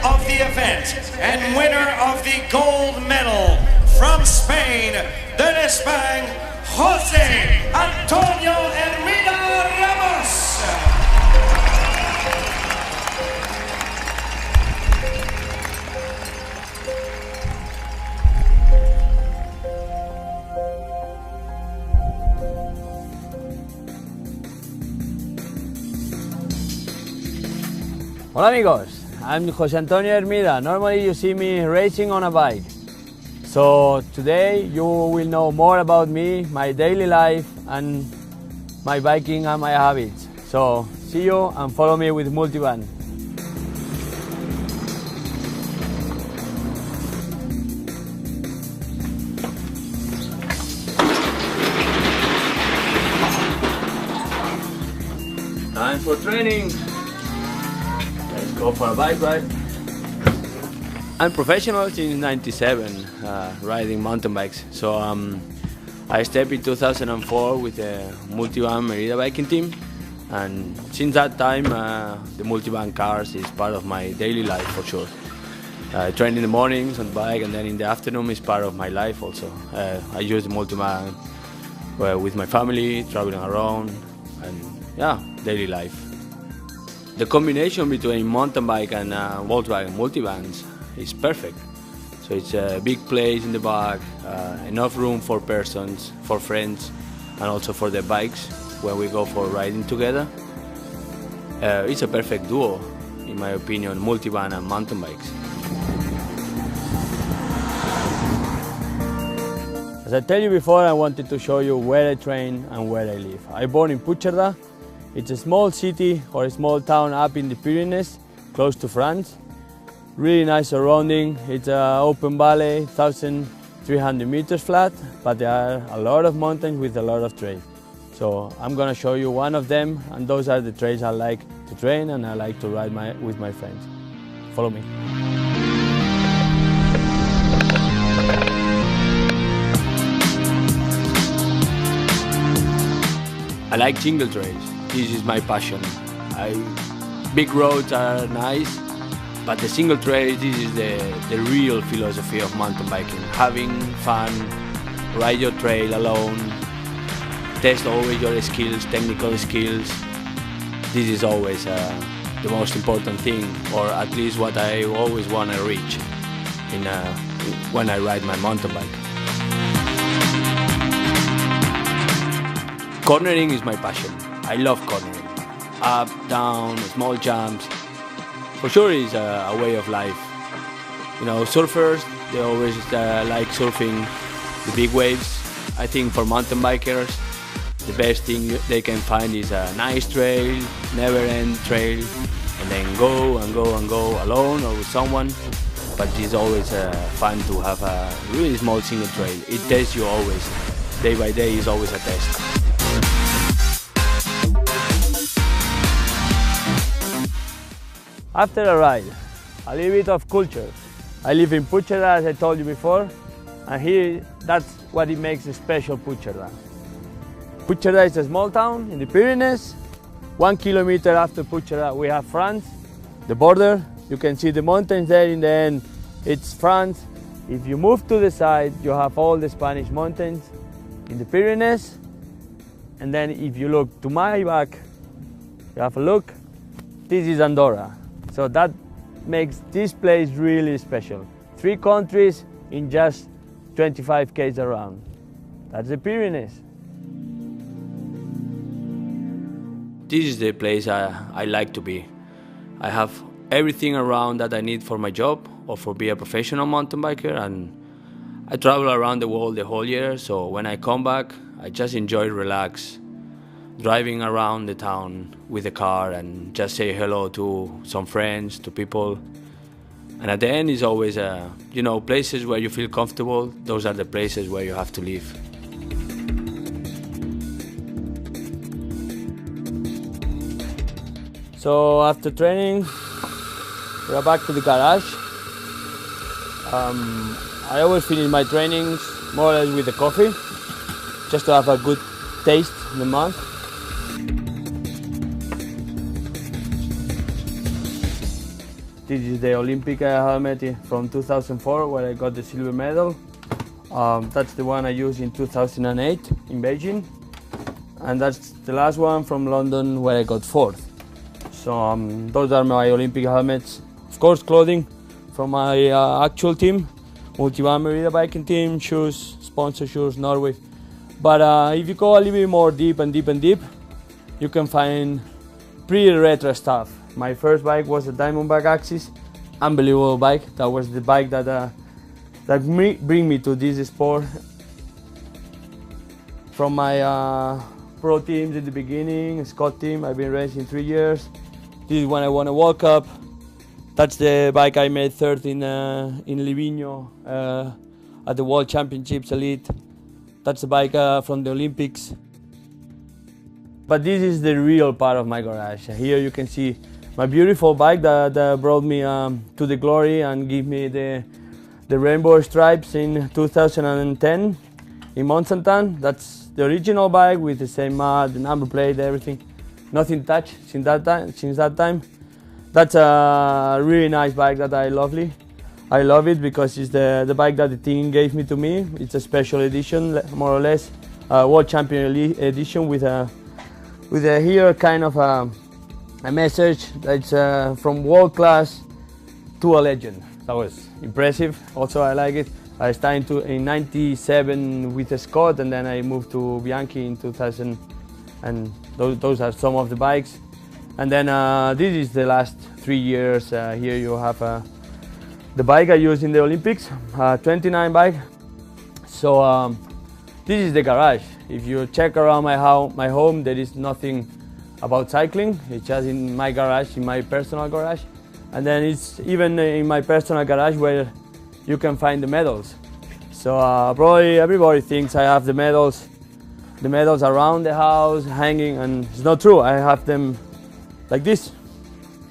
of the event and winner of the gold medal from Spain, del España, José Antonio Hermida Ramos. Hola amigos, I'm José Antonio Hermida. Normally you see me racing on a bike. So today you will know more about me, my daily life and my biking and my habits. So see you and follow me with Multivan. Time for training. Let's go for a bike ride. I'm professional since '97, riding mountain bikes. So I stepped in 2004 with the Multivan Hermida biking team, and since that time the Multivan cars is part of my daily life for sure. I train in the mornings on the bike, and then in the afternoon is part of my life also. I use the Multivan with my family, traveling around, and yeah, daily life. The combination between mountain bike and Volkswagen Multivans is perfect. So it's a big place in the back, enough room for persons, for friends, and also for the bikes when we go for riding together. It's a perfect duo, in my opinion, multivan and mountain bikes. As I tell you before, I wanted to show you where I train and where I live. I born in Puigcerdà. It's a small city or a small town up in the Pyrenees, close to France. Really nice surrounding. It's an open valley, 1,300 meters flat, but there are a lot of mountains with a lot of trails. So I'm gonna show you one of them, and those are the trails I like to train and I like to ride with my friends. Follow me. I like jingle trails. This is my passion. Big roads are nice, but the single trail, this is the real philosophy of mountain biking. Having fun, ride your trail alone, test always your skills, technical skills. This is always the most important thing, or at least what I always want to reach when I ride my mountain bike. Cornering is my passion. I love cornering. Up, down, small jumps. For sure it's a way of life. You know, surfers, they always like surfing the big waves. I think for mountain bikers, the best thing they can find is a nice trail, never-end trail, and then go and go and go alone or with someone. But it's always fun to have a really small single trail. It tests you always. Day by day is always a test. After a ride, a little bit of culture. I live in Puigcerdà, as I told you before, and here, that's what it makes a special Puigcerdà. Puigcerdà is a small town in the Pyrenees. 1 kilometer after Puigcerdà, we have France, the border. You can see the mountains there in the end. It's France. If you move to the side, you have all the Spanish mountains in the Pyrenees. And then if you look to my back, you have a look, this is Andorra. So that makes this place really special. 3 countries in just 25 km around. That's the Pyrenees. This is the place I like to be. I have everything around that I need for my job or for being a professional mountain biker, and I travel around the world the whole year, so when I come back, I just enjoy relax, driving around the town with the car and just say hello to some friends, to people. And at the end is always, you know, places where you feel comfortable. Those are the places where you have to live. So after training, we're back to the garage. I always finish my trainings more or less with a coffee, just to have a good taste in the mouth. This is the Olympic helmet from 2004 where I got the silver medal. That's the one I used in 2008 in Beijing. And that's the last one from London where I got fourth. So those are my Olympic helmets. Of course, clothing from my actual team, Hermida biking team, shoes, sponsor shoes, Norway. But if you go a little bit more deep, you can find pretty retro stuff. My first bike was a Diamondback Axis, unbelievable bike. That was the bike that bring me to this sport. From my pro teams in the beginning, Scott team, I've been racing 3 years. This is when I won a World Cup. That's the bike I made third in Livigno at the World Championships Elite. That's the bike from the Olympics. But this is the real part of my garage. Here you can see my beautiful bike that brought me to the glory and gave me the rainbow stripes in 2010 in Mont-Saint-Anne. That's the original bike with the same the number plate, everything. Nothing touched since that time. That's a really nice bike that I love it because it's the bike that the team gave me to me. It's a special edition, more or less, World Champion edition with here kind of a message that's from world class to a legend. That was impressive. Also, I like it. I started in '97 with a Scott, and then I moved to Bianchi in 2000, and those are some of the bikes. And then this is the last 3 years. Here you have the bike I used in the Olympics, 29 bike. So this is the garage. If you check around my home, there is nothing about cycling. It's just in my garage, in my personal garage. And then it's even in my personal garage where you can find the medals. So probably everybody thinks I have the medals around the house hanging, and it's not true. I have them like this,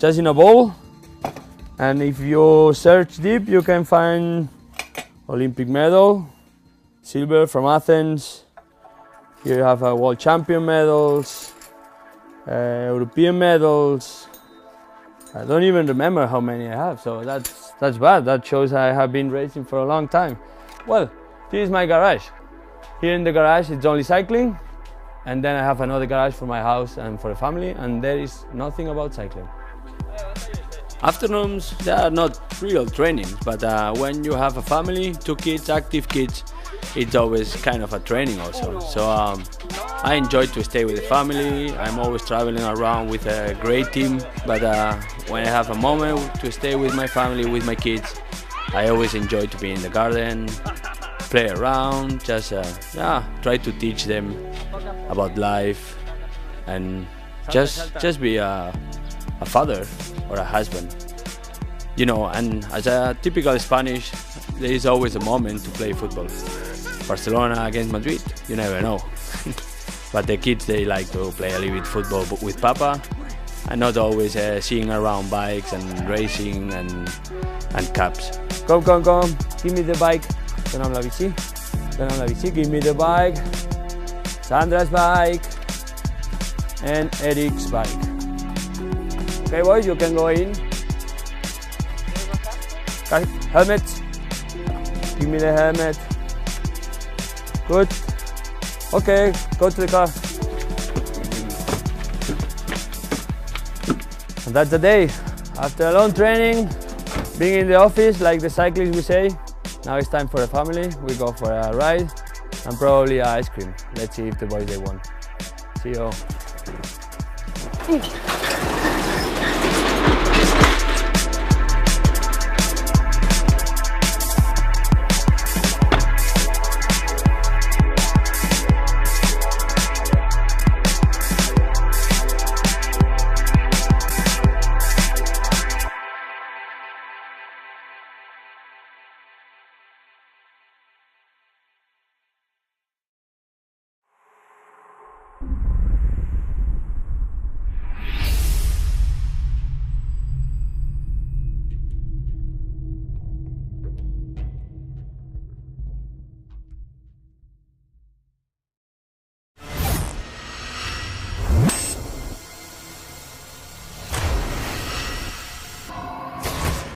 just in a bowl. And if you search deep, you can find Olympic medal, silver from Athens. Here you have world champion medals, European medals. I don't even remember how many I have, so that's bad. That shows I have been racing for a long time. Well, this is my garage. Here in the garage it's only cycling, and then I have another garage for my house and for the family, and there is nothing about cycling. Afternoons, they are not real trainings, but when you have a family, 2 kids, active kids, it's always kind of a training also. So I enjoy to stay with the family. I'm always traveling around with a great team, but when I have a moment to stay with my family, with my kids, I always enjoy to be in the garden, play around, just try to teach them about life, and just be a father or a husband, you know. And as a typical Spanish, there is always a moment to play football. Barcelona against Madrid, you never know. But the kids, they like to play a little bit football with Papa, and not always seeing around bikes and racing and cups. Come, give me the bike. Tenam la bici, give me the bike. Sandra's bike and Eric's bike. Okay, boys, you can go in. Okay, helmet. Give me the helmet. Good. Okay, go to the car. And that's the day. After a long training, being in the office, like the cyclists we say, now it's time for the family. We go for a ride and probably ice cream. Let's see if the boys they want. See you.